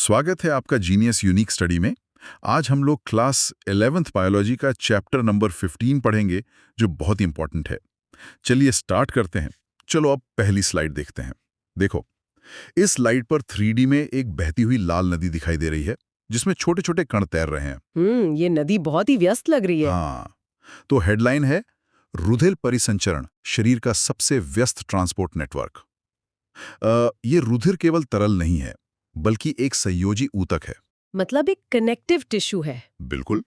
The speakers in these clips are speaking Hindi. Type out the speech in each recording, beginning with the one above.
स्वागत है आपका जीनियस यूनिक स्टडी में। आज हम लोग क्लास 11th बायोलॉजी का चैप्टर नंबर 15 पढ़ेंगे, जो बहुत इंपॉर्टेंट है। चलिए स्टार्ट करते हैं। चलो अब पहली स्लाइड देखते हैं। देखो, इस स्लाइड पर 3D में एक बहती हुई लाल नदी दिखाई दे रही है, जिसमें छोटे छोटे कण तैर रहे हैं। ये नदी बहुत ही व्यस्त लग रही है। हाँ, तो हेडलाइन है रुधिर परिसंचरण, शरीर का सबसे व्यस्त ट्रांसपोर्ट नेटवर्क। ये रुधिर केवल तरल नहीं है, बल्कि एक संयोजी ऊतक है। मतलब एक कनेक्टिव टिश्यू है। बिल्कुल,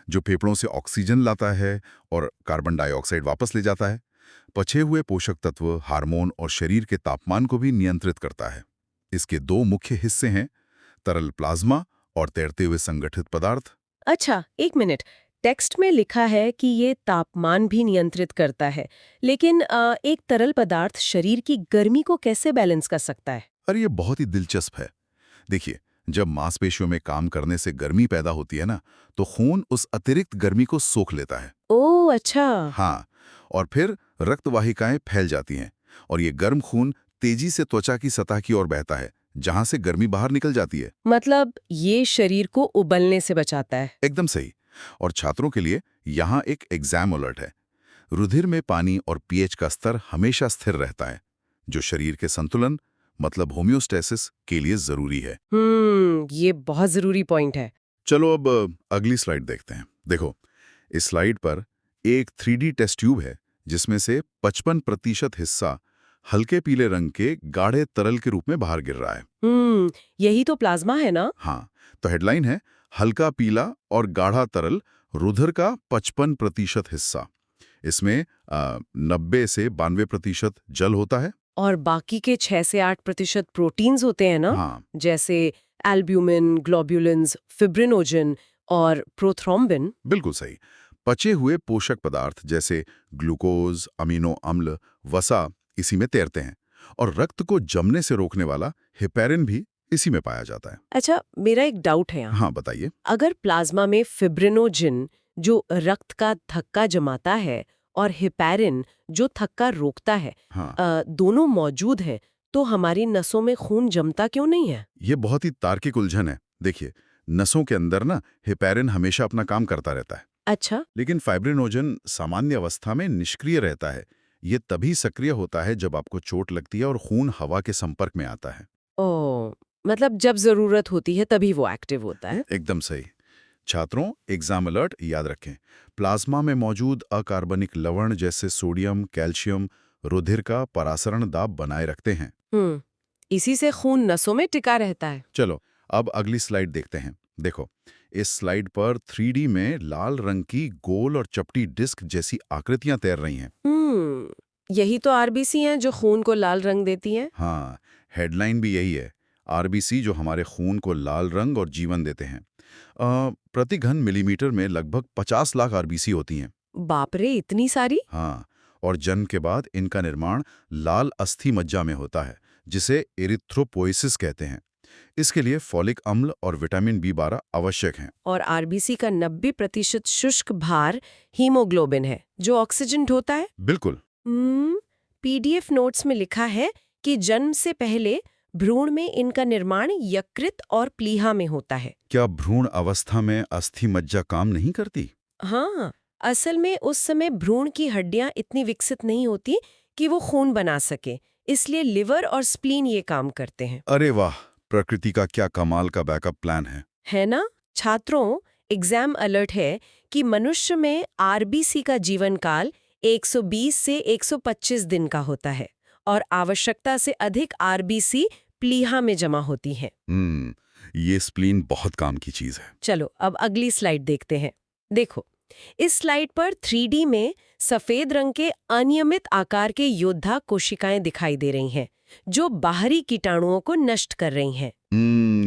जो फेफड़ों से ऑक्सीजन लाता है और कार्बन डाइऑक्साइड वापस ले जाता है। पचे हुए पोषक तत्व, हार्मोन और शरीर के तापमान को भी नियंत्रित करता है। इसके दो मुख्य हिस्से हैं, तरल प्लाज्मा और तैरते हुए संगठित पदार्थ। अच्छा, एक मिनट। टेक्स्ट में लिखा है कि ये तापमान भी नियंत्रित करता है, लेकिन एक तरल पदार्थ शरीर की गर्मी को कैसे बैलेंस कर सकता है? और ये बहुत ही दिलचस्प है। देखिए, जब मांसपेशियों में काम करने से गर्मी पैदा होती है ना, तो खून उस अतिरिक्त गर्मी को सोख लेता है। ओह अच्छा। हाँ, और फिर रक्तवाहिकाएं फैल जाती हैं और ये गर्म खून तेजी से त्वचा की सतह की ओर बहता है, जहां से गर्मी बाहर निकल जाती है। मतलब ये शरीर को उबलने से बचाता है। एकदम सही। और छात्रों के लिए यहाँ एक एग्जाम अलर्ट है। रुधिर में पानी और पीएच का स्तर हमेशा स्थिर रहता है, जो शरीर के संतुलन मतलब होम्योस्टेसिस के लिए जरूरी है। ये बहुत जरूरी पॉइंट है। चलो अब अगली स्लाइड देखते हैं। देखो, इस स्लाइड पर एक 3D टेस्ट ट्यूब है, जिसमें से 55% हिस्सा हल्के पीले रंग के गाढ़े तरल के रूप में बाहर गिर रहा है। यही तो प्लाज्मा है ना? हाँ, तो हेडलाइन है हल्का पीला और गाढ़ा तरल, रुधिर का 55% हिस्सा। इसमें 90 से 92% जल होता है। और बाकी के 6 से 8% प्रोटीन्स होते हैं ना? हाँ, जैसे एल्ब्यूमिन, ग्लोब्युलिन्स, फिब्रिनोजन और प्रोथ्रोम्बिन। बिल्कुल सही। पचे हुए पोषक पदार्थ जैसे ग्लूकोज, अमीनो अम्ल, वसा इसी में तैरते हैं, और रक्त को जमने से रोकने वाला हेपेरिन भी इसी में पाया जाता है। अच्छा, मेरा एक डाउट है यहाँ। हाँ, बताइए। अगर प्लाज्मा में फिब्रिनोजन जो रक्त का थक्का जमाता है और हेपेरिन जो थक्का रोकता है, हाँ, दोनों मौजूद हैं, तो हमारी नसों में खून जमता क्यों नहीं है? ये बहुत ही तार्किक उलझन है। देखिए, नसों के अंदर ना हेपेरिन हमेशा अपना काम करता रहता है, अच्छा। लेकिन फाइब्रिनोजन सामान्य अवस्था में निष्क्रिय रहता है। ये तभी सक्रिय होता है जब आपको चोट लगती है और खून हवा के संपर्क में आता है। ओ, मतलब जब जरूरत होती है तभी वो एक्टिव होता है। एकदम सही। छात्रों, एग्जाम अलर्ट याद रखें। प्लाज्मा में मौजूद अकार्बनिक लवण जैसे सोडियम, कैल्शियम रुधिर का परासरण दाब बनाए रखते हैं। इसी से खून नसों में टिका रहता है। चलो अब अगली स्लाइड देखते हैं। देखो, इस स्लाइड पर 3D में लाल रंग की गोल और चपटी डिस्क जैसी आकृतियां तैर रही हैं। यही तो आरबीसी हैं जो खून को लाल रंग देती हैं। हाँ, हेडलाइन भी यही है, आरबीसी जो हमारे खून को लाल रंग और जीवन देते हैं। प्रति घन मिलीमीटर में लगभग 50 लाख आरबीसी होती हैं। बाप रे, इतनी सारी! हाँ, और जन्म के बाद इनका निर्माण लाल अस्थि मज्जा में होता है, जिसे एरिथ्रोपोइसिस कहते हैं। इसके लिए फॉलिक अम्ल और विटामिन B12 आवश्यक हैं। और आरबीसी का 90% शुष्क भार हीमोग्लोबिन है, जो ऑक्सीजन ढोता है। बिल्कुल। पीडीएफ नोट्स में लिखा है कि जन्म से पहले भ्रूण में इनका निर्माण यकृत और प्लीहा में होता है। क्या भ्रूण अवस्था में अस्थि मज्जा काम नहीं करती? हाँ, असल में उस समय भ्रूण की हड्डियां इतनी विकसित नहीं होती कि वो खून बना सके, इसलिए लिवर और स्प्लीन ये काम करते हैं। अरे वाह, प्रकृति का क्या कमाल का बैकअप प्लान है ना? छात्रों, एग्जाम अलर्ट है कि मनुष्य में आरबीसी का जीवन काल 120 से 125 दिन का होता है और आवश्यकता से अधिक आरबीसी प्लीहा में जमा होती हैं। ये स्प्लीन बहुत काम की चीज है। चलो अब अगली स्लाइड देखते हैं। देखो, इस स्लाइड पर 3D में सफेद रंग के अनियमित आकार के योद्धा कोशिकाएं दिखाई दे रही हैं, जो बाहरी कीटाणुओं को नष्ट कर रही हैं।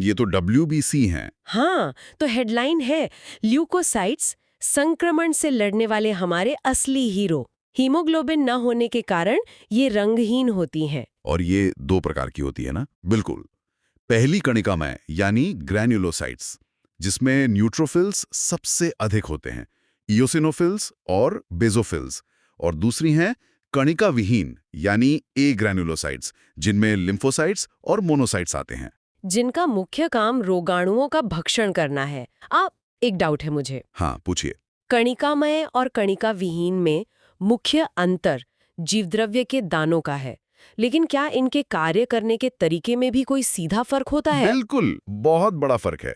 ये तो WBC हैं। हाँ, तो हेडलाइन है ल्यूकोसाइट्स, संक्रमण से लड़ने वाले हमारे असली हीरो। हीमोग्लोबिन न होने के कारण ये रंगहीन होती हैं। और ये दो प्रकार की होती है ना? बिल्कुल। पहली कणिका में यानी ग्रैन्युलोसाइट्स, जिसमें न्यूट्रोफिल्स सबसे अधिक होते हैं, इयोसिनोफिल्स और बेजोफिल्स। और दूसरी हैं कणिका विहीन यानी ए ग्रैन्युलोसाइट्स, जिनमें लिम्फोसाइट्स और मोनोसाइट्स आते हैं। जिनका मुख्य काम रोगाणुओं का भक्षण करना है। एक डाउट है मुझे। हाँ, पूछिए। कणिकामय और कणिका विहीन में मुख्य अंतर जीवद्रव्य के दानों का है, लेकिन क्या इनके कार्य करने के तरीके में भी कोई सीधा फर्क होता है? बिल्कुल, बहुत बड़ा फर्क है।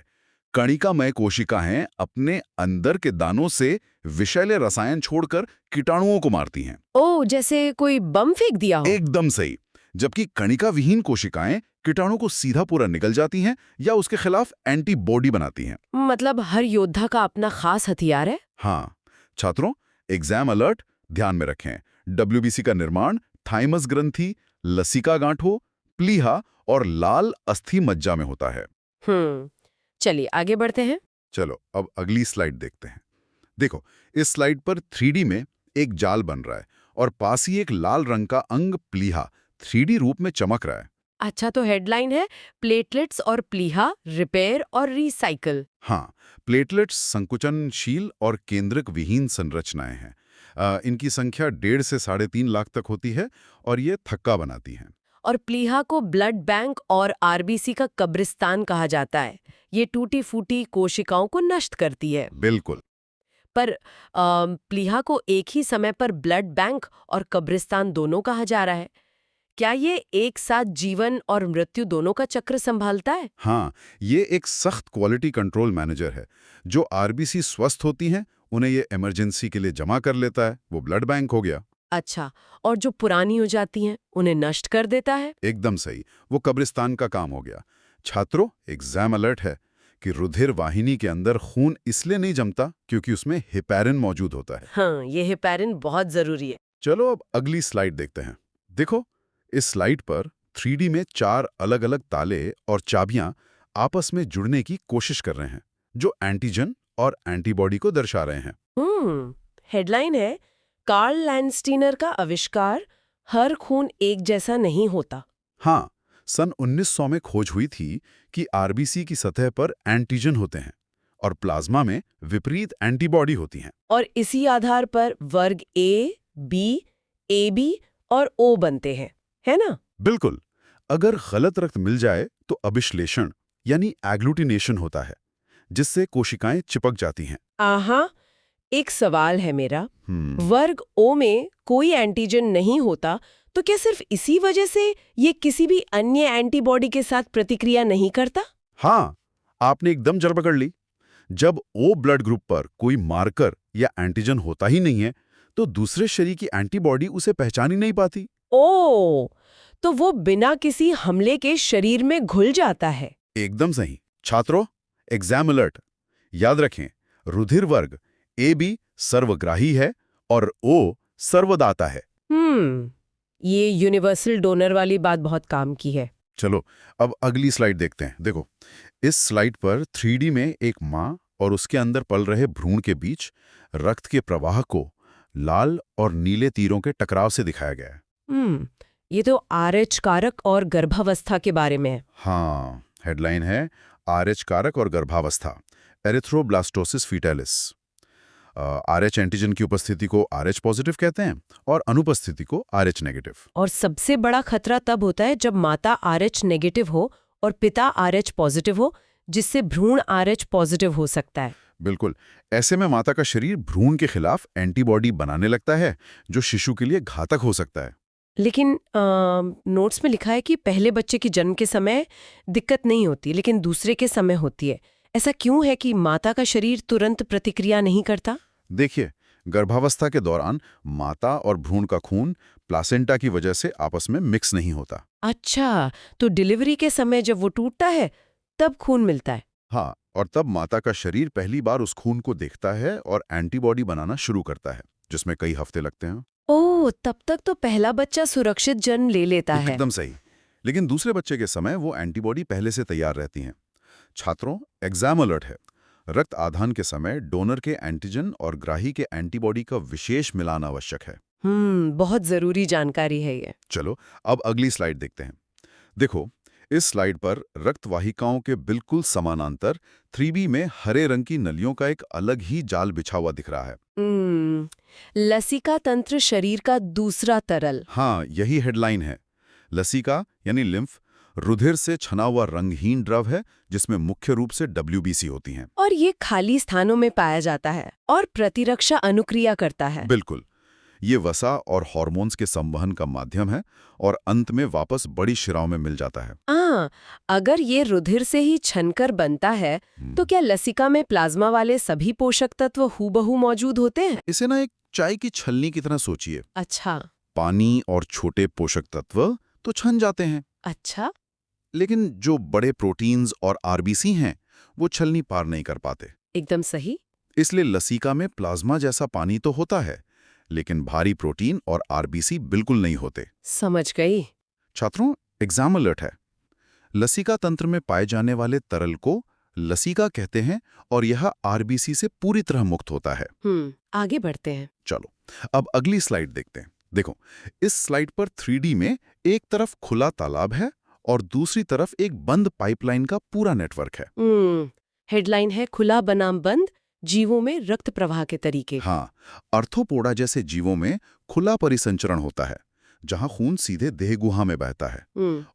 कणिकामय कोशिकाएं अपने अंदर के दानों से विषैले रसायन छोड़कर कीटाणुओं को मारती हैं। ओह, जैसे कोई बम फेंक दिया हो। एकदम सही। जबकि कणिका विहीन कोशिकाएं कीटाणु को सीधा पूरा निगल जाती हैं या उसके खिलाफ एंटीबॉडी बनाती हैं। मतलब हर योद्धा का अपना खास हथियार है। हाँ, छात्रों, एग्जाम अलर्ट ध्यान में रखें। डब्ल्यूबीसी का निर्माण थाइमस ग्रंथि, लसिका गांठों, प्लीहा और लाल अस्थि मज्जा में होता है। चलिए आगे बढ़ते हैं। चलो अब अगली स्लाइड देखते हैं। देखो, इस स्लाइड पर 3D में एक जाल बन रहा है और पास ही एक लाल रंग का अंग प्लीहा 3D रूप में चमक रहा है। अच्छा, तो हेडलाइन है प्लेटलेट्स और प्लीहा रिपेयर और रिसाइकल। हाँ, प्लेटलेट्स संकुचनशील और केंद्रक विहीन संरचनाएं हैं। इनकी संख्या 1.5 से 3.5 लाख तक होती है और ये थक्का बनाती हैं। और प्लीहा को ब्लड बैंक और आरबीसी का कब्रिस्तान कहा जाता है। ये टूटी फूटी कोशिकाओं को नष्ट करती है। बिल्कुल। पर प्लीहा को एक ही समय पर ब्लड बैंक और कब्रिस्तान दोनों कहा जा रहा है। क्या ये एक साथ जीवन और मृत्यु दोनों का चक्र संभालता है? हाँ, ये एक सख्त क्वालिटी कंट्रोल मैनेजर है। जो आरबीसी स्वस्थ होती हैं, उन्हें ये इमरजेंसी के लिए जमा कर लेता है, वो ब्लड बैंक हो गया। अच्छा, और जो पुरानी हो जाती हैं उन्हें नष्ट कर देता है? एकदम सही, वो कब्रिस्तान का काम हो गया। छात्रों, एग्जाम अलर्ट है कि रुधिर वाहिनी के अंदर खून इसलिए नहीं जमता क्योंकि उसमें हेपेरिन मौजूद होता है। हाँ, ये हेपेरिन बहुत जरूरी है। चलो अब अगली स्लाइड देखते हैं। देखो, इस स्लाइड पर 3D में 4 अलग-अलग ताले और चाबियां आपस में जुड़ने की कोशिश कर रहे हैं, जो एंटीजन और एंटीबॉडी को दर्शा रहे हैं। हेडलाइन है कार्ल लैंडस्टीनर का आविष्कार, हर खून एक जैसा नहीं होता। हाँ, सन 1900 में खोज हुई थी कि आरबीसी की सतह पर एंटीजन होते हैं और प्लाज्मा में विपरीत एंटीबॉडी होती हैं। और इसी आधार पर वर्ग ए, बी, ए बी और ओ बनते हैं, है ना? बिल्कुल। अगर गलत रक्त मिल जाए तो अभिश्लेषण यानी एग्लूटिनेशन होता है, जिससे कोशिकाएं चिपक जाती हैं। आहा, एक सवाल है मेरा। हम्म वर्ग ओ में कोई एंटीजन नहीं होता, तो क्या सिर्फ इसी वजह से ये किसी भी अन्य एंटीबॉडी के साथ प्रतिक्रिया नहीं करता? हाँ, आपने एकदम जड़ पकड़ ली। जब ओ ब्लड ग्रुप पर कोई मार्कर या एंटीजन होता ही नहीं है, तो दूसरे शरीर की एंटीबॉडी उसे पहचान ही नहीं पाती। ओ, तो वो बिना किसी हमले के शरीर में घुल जाता है। एकदम सही। छात्रों, एग्जाम अलर्ट। याद रखें, रुधिर वर्ग ए बी सर्वग्राही है और ओ सर्वदाता है। ये यूनिवर्सल डोनर वाली बात बहुत काम की है। चलो अब अगली स्लाइड देखते हैं। देखो, इस स्लाइड पर 3D में एक माँ और उसके अंदर पल रहे भ्रूण के बीच रक्त के प्रवाह को लाल और नीले तीरों के टकराव से दिखाया गया है। ये तो RH कारक और गर्भावस्था के बारे में है। हाँ, हेडलाइन है RH कारक और गर्भावस्था, एरिथ्रोब्लास्टोसिस फीटैलिस। RH एंटीजन की उपस्थिति को RH पॉजिटिव कहते हैं और अनुपस्थिति को RH नेगेटिव। और सबसे बड़ा खतरा तब होता है जब माता RH नेगेटिव हो और पिता RH पॉजिटिव हो, जिससे भ्रूण RH पॉजिटिव हो सकता है। बिल्कुल। ऐसे में माता का शरीर भ्रूण के खिलाफ एंटीबॉडी बनाने लगता है, जो शिशु के लिए घातक हो सकता है। लेकिन नोट्स में लिखा है कि पहले बच्चे के जन्म के समय दिक्कत नहीं होती, लेकिन दूसरे के समय होती है। ऐसा क्यों है कि माता का शरीर तुरंत प्रतिक्रिया नहीं करता? देखिए, गर्भावस्था के दौरान माता और भ्रूण का खून प्लासेंटा की वजह से आपस में मिक्स नहीं होता। अच्छा, तो डिलीवरी के समय जब वो टूटता है तब खून मिलता है। हाँ, और तब माता का शरीर पहली बार उस खून को देखता है और एंटीबॉडी बनाना शुरू करता है, जिसमें कई हफ्ते लगते हैं। ओह, तब तक तो पहला बच्चा सुरक्षित जन्म ले लेता है। एकदम सही। लेकिन दूसरे बच्चे के समय वो एंटीबॉडी पहले से तैयार रहती हैं। छात्रों, एग्जाम अलर्ट है। रक्त आधान के समय डोनर के एंटीजन और ग्राही के एंटीबॉडी का विशेष मिलान आवश्यक है। बहुत जरूरी जानकारी है ये। चलो अब अगली स्लाइड देखते हैं। देखो, इस स्लाइड पर रक्त वाहिकाओं के बिल्कुल समानांतर 3B में हरे रंग की नलियों का एक अलग ही जाल बिछा हुआ दिख रहा है। लसिका तंत्र शरीर का दूसरा तरल। हाँ, यही हेडलाइन है। लसिका यानी लिम्फ रुधिर से छना हुआ रंगहीन द्रव है जिसमें मुख्य रूप से WBC होती हैं। और ये खाली स्थानों में पाया जाता है और प्रतिरक्षा अनुक्रिया करता है। बिल्कुल, ये वसा और हार्मोन्स के संवहन का माध्यम है और अंत में वापस बड़ी शिराओं में मिल जाता है। अगर ये रुधिर से ही छनकर बनता है तो क्या लसिका में प्लाज्मा वाले सभी पोषक तत्व हूबहू मौजूद होते हैं? इसे ना एक चाय की छलनी की तरह सोचिए। अच्छा। पानी और छोटे पोषक तत्व तो छन जाते हैं, अच्छा। लेकिन जो बड़े प्रोटीन्स और आरबीसी हैं वो छलनी पार नहीं कर पाते। एकदम सही। इसलिए लसिका में प्लाज्मा जैसा पानी तो होता है, लेकिन भारी प्रोटीन और आरबीसी बिल्कुल नहीं होते। समझ गई। छात्रों, एग्जाम अलर्ट है। लसिका तंत्र में पाए जाने वाले तरल को लसिका कहते हैं और यह आरबीसी से पूरी तरह मुक्त होता है। आगे बढ़ते हैं। चलो, अब अगली स्लाइड देखते हैं। देखो, इस स्लाइड पर 3D में एक तरफ खुला तालाब है और दूसरी तरफ एक बंद पाइपलाइन का पूरा नेटवर्क है। हेडलाइन है खुला बनाम बंद, जीवों में रक्त प्रवाह के तरीके। हाँ, अर्थोपोडा जैसे जीवों में खुला परिसंचरण होता है, जहां खून सीधे देह गुहा में बहता है,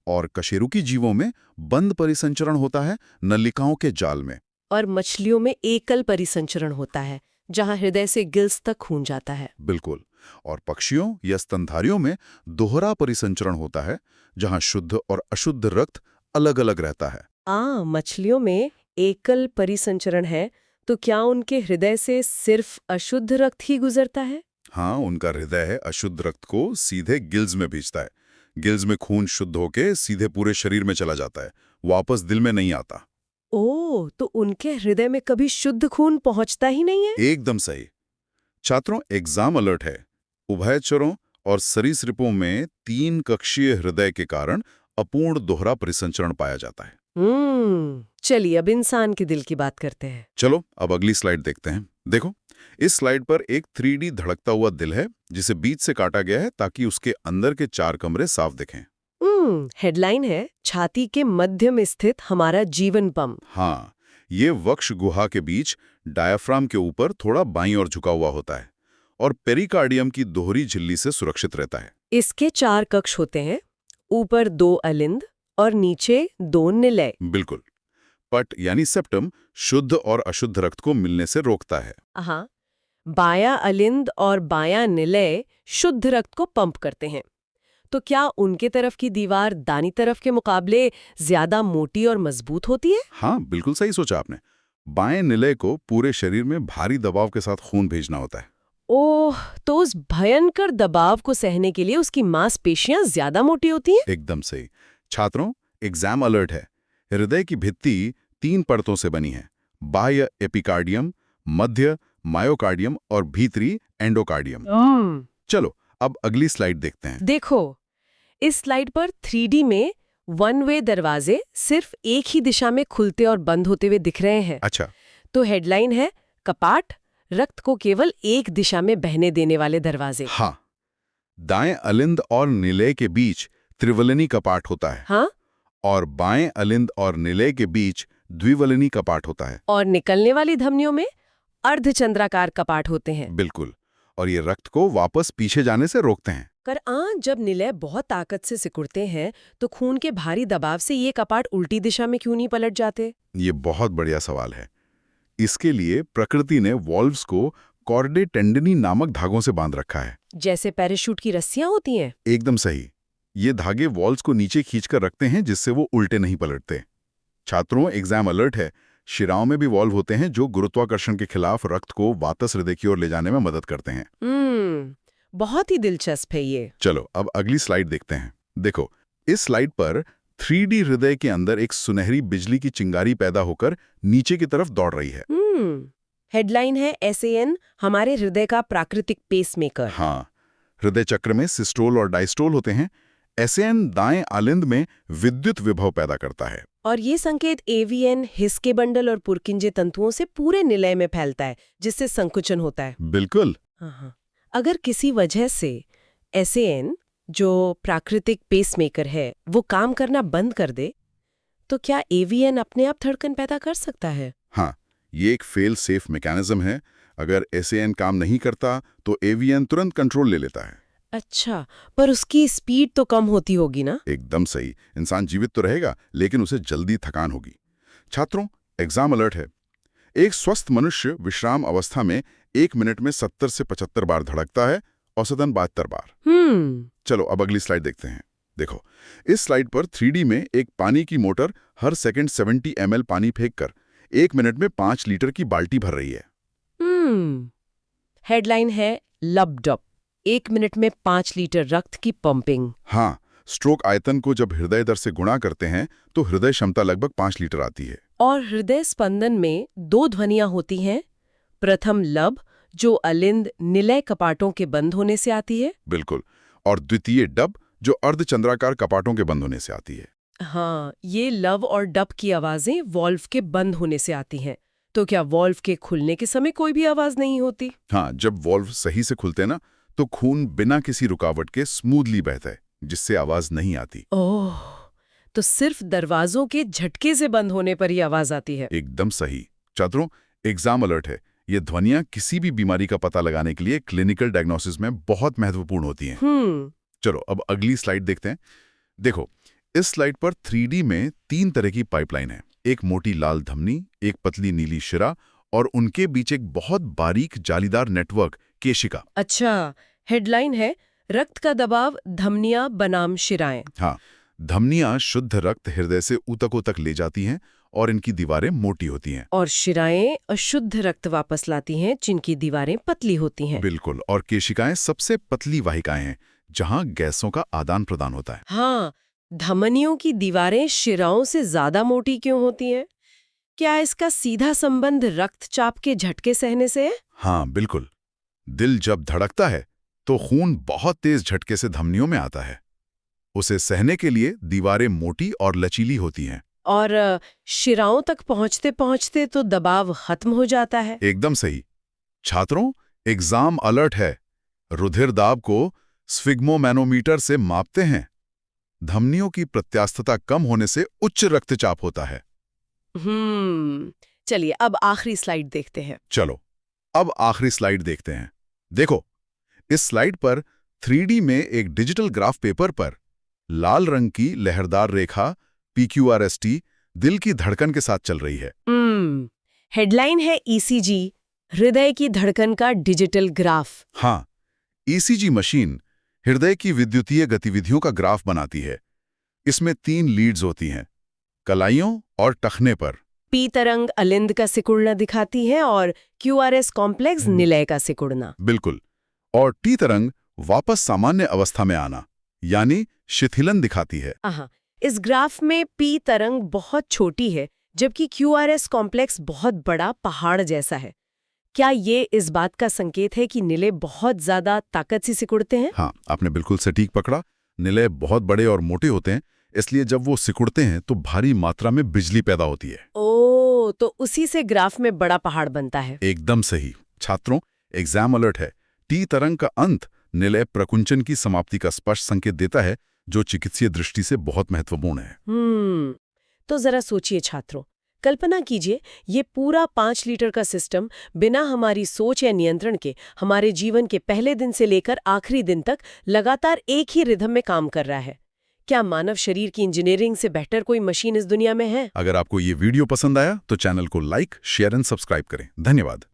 और कशेरुकी जीवों में बंद परिसंचरण होता है, नलिकाओं के जाल में। और मछलियों में एकल परिसंचरण होता है, जहां हृदय से गिल्स तक खून जाता है। बिल्कुल। और पक्षियों या स्तनधारियों में दोहरा परिसंचरण होता है, जहां शुद्ध और अशुद्ध रक्त अलग-अलग रहता है। मछलियों में एकल परिसंचरण है, तो क्या उनके हृदय से सिर्फ अशुद्ध रक्त ही गुजरता है? हाँ, उनका हृदय अशुद्ध रक्त को सीधे गिल्स में भेजता है। गिल्स में खून शुद्ध होके सीधे पूरे शरीर में चला जाता है, वापस दिल में नहीं आता। ओह, तो उनके हृदय में कभी शुद्ध खून पहुंचता ही नहीं है? एकदम सही। छात्रों, एग्जाम अलर्ट है। उभयचरों और सरीसृपों में 3 कक्षीय हृदय के कारण अपूर्ण दोहरा परिसंचरण पाया जाता है। चलिए अब इंसान के दिल की बात करते हैं। चलो, अब अगली स्लाइड देखते हैं। देखो, इस स्लाइड पर एक 3D धड़कता हुआ दिल है जिसे बीच से काटा गया है ताकि उसके अंदर के 4 कमरे साफ दिखें। हेडलाइन है छाती के मध्य में स्थित हमारा जीवन पंप। हाँ, ये वक्ष गुहा के बीच डायाफ्राम के ऊपर थोड़ा बाईं ओर झुका हुआ होता है और पेरिकार्डियम की दोहरी झिल्ली से सुरक्षित रहता है। इसके 4 कक्ष होते हैं, ऊपर 2 अलिंद और नीचे 2 निलय। बिल्कुल। पट यानी सेप्टम शुद्ध और अशुद्ध रक्त को मिलने से रोकता है। हाँ, बायां अलिंद और बायां निलय शुद्ध रक्त को पंप करते हैं। तो क्या उनके तरफ की दीवार दानी तरफ के मुकाबले ज्यादा मोटी और मजबूत होती है? हाँ, बिल्कुल सही सोचा आपने। बाएं निलय को पूरे शरीर में भारी दबाव के साथ खून भेजना होता है। ओह, तो उस भयंकर दबाव को सहने के लिए उसकी मांसपेशियां ज्यादा मोटी होती हैं? एकदम सही। छात्रों, एग्जाम अलर्ट है। हृदय की भित्ति 3 परतों से बनी है, बाह्य एपिकार्डियम, मध्य मायोकार्डियम और भीतरी एंडोकार्डियम। चलो, अब अगली स्लाइड देखते हैं। देखो, इस स्लाइड पर 3D में 1 वे दरवाजे सिर्फ एक ही दिशा में खुलते और बंद होते हुए दिख रहे हैं। अच्छा। तो हेडलाइन है कपाट, रक्त को केवल एक दिशा में बहने देने वाले दरवाजे। हाँ, दाएं अलिंद और निलय के बीच त्रिवलनी कपाट होता है। हाँ, और बाएं अलिंद और निलय के बीच द्विवलनी कपाट होता है। और निकलने वाली धमनियों में अर्धचंद्राकार कपाट होते हैं। बिल्कुल। और ये रक्त को वापस पीछे जाने से रोकते हैं। जब निलय बहुत ताकत से सिकुड़ते हैं तो खून के भारी दबाव से ये कपाट उल्टी दिशा में क्यों नहीं पलट जाते? ये बहुत बढ़िया सवाल है। इसके लिए प्रकृति ने वॉल्व्स को कॉर्डे टेंडनी नामक धागों से बांध रखा है। जैसे पैराशूट की रस्सियां होती हैं? एकदम सही। ये धागे वॉल्व्स को नीचे खींचकर रखते हैं जिससे वो उल्टे नहीं पलटते। छात्रों, एग्जाम अलर्ट है। शिराओं में भी वॉल्व होते हैं जो गुरुत्वाकर्षण के खिलाफ रक्त को वापस हृदय की ओर ले जाने में मदद करते हैं। बहुत ही दिलचस्प है ये। चलो, अब अगली स्लाइड देखते हैं। देखो, इस स्लाइड पर 3D हृदय के अंदर एक सुनहरी बिजली की चिंगारी पैदा होकर नीचे की तरफ दौड़ रही है। हेडलाइन है SAN, हमारे हृदय का प्राकृतिक पेसमेकर। हाँ, हृदय चक्र में सिस्टोल और डायस्टोल होते हैं। SAN दाएं आलिंद में विद्युत विभव पैदा करता है। और ये संकेत AVN हिस्के बंडल और पुरकिंजे तंतुओं से पूरे निलय में फैलता है, जिससे संकुचन होता है। बिल्कुल। हाँ। अगर किसी वजह से SAN, जो प्राकृतिक पेसमेकर है, वो काम करना बंद कर दे, तो क्या AVN अपने आप धड़कन पैदा कर सकता है? हाँ, ये एक फेल सेफ मैकेनिज्म है। अगर SAN काम नहीं करता तो AVN तुरंत कंट्रोल ले लेता है। अच्छा, पर उसकी स्पीड तो कम होती होगी ना? एकदम सही। इंसान जीवित तो रहेगा, लेकिन उसे जल्दी थकान होगी। छात्रों, एग्जाम अलर्ट है। एक स्वस्थ मनुष्य विश्राम अवस्था में 1 मिनट में 70 से 75 बार धड़कता है, औसतन 72 बार। चलो अब अगली स्लाइड देखते हैं। देखो, इस स्लाइड पर 3D में एक पानी की मोटर हर सेकंड 70 ml पानी फेंककर 1 मिनट में 5 लीटर की बाल्टी भर रही है। हेडलाइन है लब-डब, 1 मिनट में 5 लीटर रक्त की पंपिंग। हाँ, स्ट्रोक आयतन को जब हृदय दर से गुणा करते हैं तो हृदय क्षमता लगभग 5 लीटर आती है। और हृदय स्पंदन में 2 ध्वनियां होती हैं। प्रथम लब, जो अलिंद निलय कपाटों के बंद होने से आती है। बिल्कुल। और द्वितीय डब, जो अर्धचंद्राकार कपाटों के बंद होने से आती है। हाँ, ये लव और डब की आवाजें वॉल्व के बंद होने से आती हैं। तो क्या वॉल्व के खुलने के समय कोई भी आवाज नहीं होती? हाँ, जब वॉल्व सही से खुलते हैं ना, तो खून बिना किसी रुकावट के स्मूथली बहता है, जिससे आवाज नहीं आती। ओह, तो सिर्फ दरवाजों के झटके से बंद होने पर ही आवाज आती है। एकदम सही। छात्रों, एग्जाम अलर्ट है। ये ध्वनियां किसी भी बीमारी का पता लगाने के लिए क्लिनिकल डायग्नोसिस में बहुत महत्वपूर्ण होती हैं। चलो अब अगली स्लाइड देखते हैं। देखो, इस स्लाइड पर 3D में 3 तरह की पाइपलाइन है। एक मोटी लाल धमनी, एक पतली नीली शिरा और उनके बीच एक बहुत बारीक जालीदार नेटवर्क, केशिका। अच्छा, हेडलाइन है रक्त का दबाव धमनियां बनाम शिराएं। हाँ, धमनियां शुद्ध रक्त हृदय से ऊतकों तक ले जाती हैं और इनकी दीवारें मोटी होती हैं। और शिराएं अशुद्ध रक्त वापस लाती हैं, जिनकी दीवारें पतली होती हैं। बिल्कुल। और केशिकाएं सबसे पतली वाहिकाएं हैं, जहां गैसों का आदान प्रदान होता है। हाँ, धमनियों की दीवारें शिराओं से ज्यादा मोटी क्यों होती हैं? क्या इसका सीधा संबंध रक्तचाप के झटके सहने से है? हाँ, बिल्कुल। दिल जब धड़कता है तो खून बहुत तेज झटके से धमनियों में आता है। उसे सहने के लिए दीवारें मोटी और लचीली होती हैं। और शिराओं तक पहुंचते पहुंचते तो दबाव खत्म हो जाता है। एकदम सही। छात्रों, एग्जाम अलर्ट है। रुधिर दाब को स्फिग्मोमैनोमीटर से मापते हैं। धमनियों की प्रत्यास्थता कम होने से उच्च रक्तचाप होता है। चलिए अब आखिरी स्लाइड देखते हैं। चलो अब आखिरी स्लाइड देखते हैं। देखो, इस स्लाइड पर 3D में एक डिजिटल ग्राफ पेपर पर लाल रंग की लहरदार रेखा PQRST दिल की धड़कन के साथ चल रही है। हेडलाइन है ECG, हृदय की धड़कन का डिजिटल ग्राफ। हाँ, ECG मशीन हृदय की विद्युतीय गतिविधियों का ग्राफ बनाती है। इसमें 3 लीड्स होती हैं, कलाइयों और टखने पर। P तरंग अलिंद का सिकुड़ना दिखाती है और QRS कॉम्प्लेक्स निलय का सिकुड़ना। बिल्कुल। और T तरंग वापस सामान्य अवस्था में आना, यानी शिथिलन दिखाती है। इस ग्राफ में P तरंग बहुत छोटी है, जबकि QRS कॉम्प्लेक्स बहुत बड़ा पहाड़ जैसा है। क्या ये इस बात का संकेत है कि निलय बहुत ज्यादा ताकत से सिकुड़ते हैं? हाँ, आपने बिल्कुल सटीक पकड़ा। निलय बहुत बड़े और मोटे होते हैं, इसलिए जब वो सिकुड़ते हैं तो भारी मात्रा में बिजली पैदा होती है। ओह, तो उसी से ग्राफ में बड़ा पहाड़ बनता है। एकदम सही। छात्रों, एग्जाम अलर्ट है। T तरंग का अंत निलय प्रकुंचन की समाप्ति का स्पष्ट संकेत देता है, जो चिकित्सीय दृष्टि से बहुत महत्वपूर्ण है। तो जरा सोचिए छात्रों, कल्पना कीजिए ये पूरा 5 लीटर का सिस्टम बिना हमारी सोच या नियंत्रण के हमारे जीवन के पहले दिन से लेकर आखिरी दिन तक लगातार एक ही रिदम में काम कर रहा है। क्या मानव शरीर की इंजीनियरिंग से बेहतर कोई मशीन इस दुनिया में है? अगर आपको ये वीडियो पसंद आया तो चैनल को लाइक, शेयर एंड सब्सक्राइब करें। धन्यवाद।